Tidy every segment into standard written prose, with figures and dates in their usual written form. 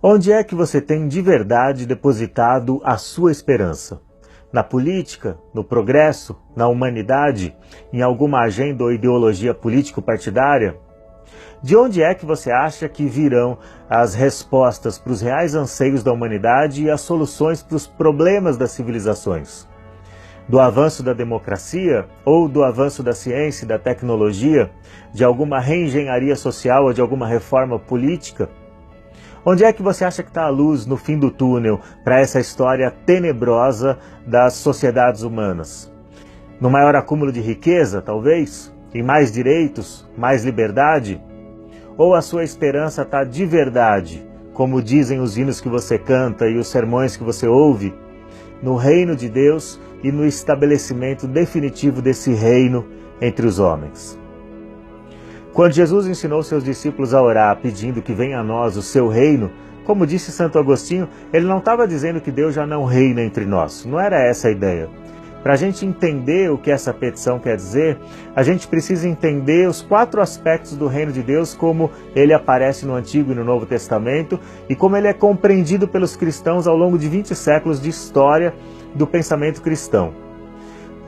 Onde é que você tem de verdade depositado a sua esperança? Na política, no progresso, na humanidade, em alguma agenda ou ideologia político-partidária? De onde é que você acha que virão as respostas para os reais anseios da humanidade e as soluções para os problemas das civilizações? Do avanço da democracia ou do avanço da ciência e da tecnologia, de alguma reengenharia social ou de alguma reforma política? Onde é que você acha que está a luz no fim do túnel para essa história tenebrosa das sociedades humanas? No maior acúmulo de riqueza, talvez? Em mais direitos? Mais liberdade? Ou a sua esperança está de verdade, como dizem os hinos que você canta e os sermões que você ouve, no reino de Deus e no estabelecimento definitivo desse reino entre os homens? Quando Jesus ensinou seus discípulos a orar, pedindo que venha a nós o seu reino, como disse Santo Agostinho, ele não estava dizendo que Deus já não reina entre nós. Não era essa a ideia. Para a gente entender o que essa petição quer dizer, a gente precisa entender os 4 aspectos do reino de Deus, como ele aparece no Antigo e no Novo Testamento, e como ele é compreendido pelos cristãos ao longo de 20 séculos de história do pensamento cristão.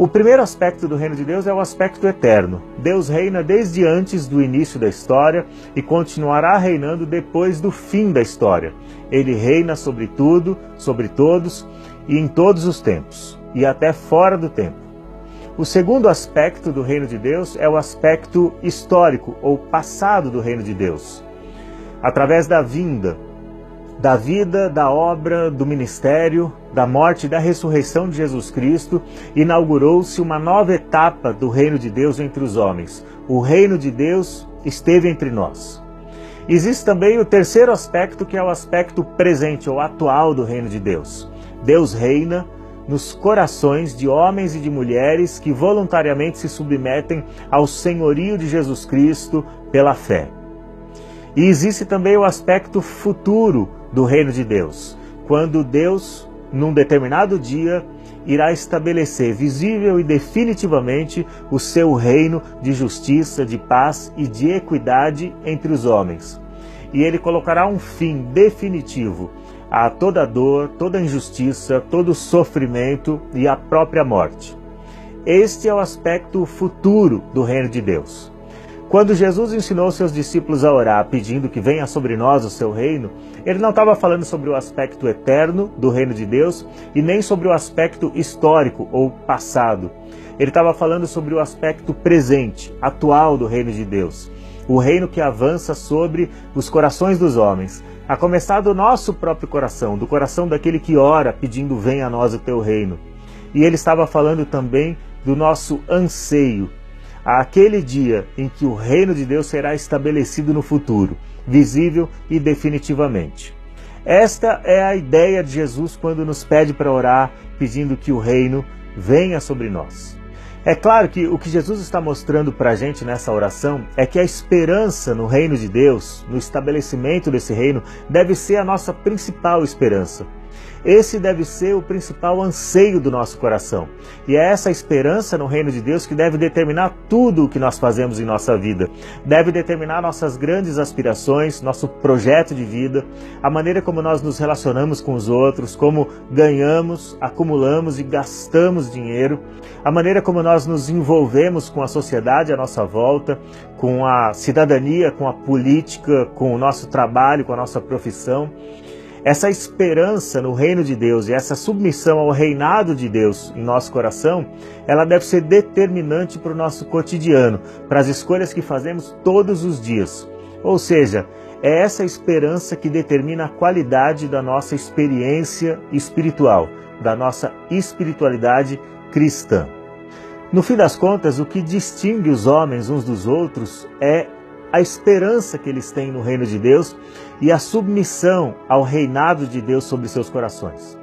O primeiro aspecto do reino de Deus é o aspecto eterno. Deus reina desde antes do início da história e continuará reinando depois do fim da história. Ele reina sobre tudo, sobre todos e em todos os tempos, e até fora do tempo. O segundo aspecto do reino de Deus é o aspecto histórico ou passado do reino de Deus. Através da vinda, da vida, da obra, do ministério, da morte e da ressurreição de Jesus Cristo, inaugurou-se uma nova etapa do reino de Deus entre os homens. O reino de Deus esteve entre nós. Existe também o terceiro aspecto, que é o aspecto presente ou atual do reino de Deus. Deus reina nos corações de homens e de mulheres que voluntariamente se submetem ao senhorio de Jesus Cristo pela fé. E existe também o aspecto futuro do reino de Deus, quando Deus, num determinado dia, irá estabelecer visível e definitivamente o seu reino de justiça, de paz e de equidade entre os homens. E ele colocará um fim definitivo a toda dor, toda injustiça, todo sofrimento e a própria morte. Este é o aspecto futuro do reino de Deus. Quando Jesus ensinou seus discípulos a orar, pedindo que venha sobre nós o seu reino, ele não estava falando sobre o aspecto eterno do reino de Deus e nem sobre o aspecto histórico ou passado. Ele estava falando sobre o aspecto presente, atual do reino de Deus. O reino que avança sobre os corações dos homens, a começar do nosso próprio coração, do coração daquele que ora pedindo venha a nós o teu reino. E ele estava falando também do nosso anseio, aquele dia em que o reino de Deus será estabelecido no futuro, visível e definitivamente. Esta é a ideia de Jesus quando nos pede para orar, pedindo que o reino venha sobre nós. É claro que o que Jesus está mostrando para a gente nessa oração é que a esperança no reino de Deus, no estabelecimento desse reino, deve ser a nossa principal esperança. Esse deve ser o principal anseio do nosso coração. E é essa esperança no reino de Deus que deve determinar tudo o que nós fazemos em nossa vida. Deve determinar nossas grandes aspirações, nosso projeto de vida, a maneira como nós nos relacionamos com os outros, como ganhamos, acumulamos e gastamos dinheiro, a maneira como nós nos envolvemos com a sociedade à nossa volta, com a cidadania, com a política, com o nosso trabalho, com a nossa profissão. Essa esperança no reino de Deus e essa submissão ao reinado de Deus em nosso coração, ela deve ser determinante para o nosso cotidiano, para as escolhas que fazemos todos os dias. Ou seja, é essa esperança que determina a qualidade da nossa experiência espiritual, da nossa espiritualidade cristã. No fim das contas, o que distingue os homens uns dos outros é a esperança que eles têm no reino de Deus e a submissão ao reinado de Deus sobre seus corações.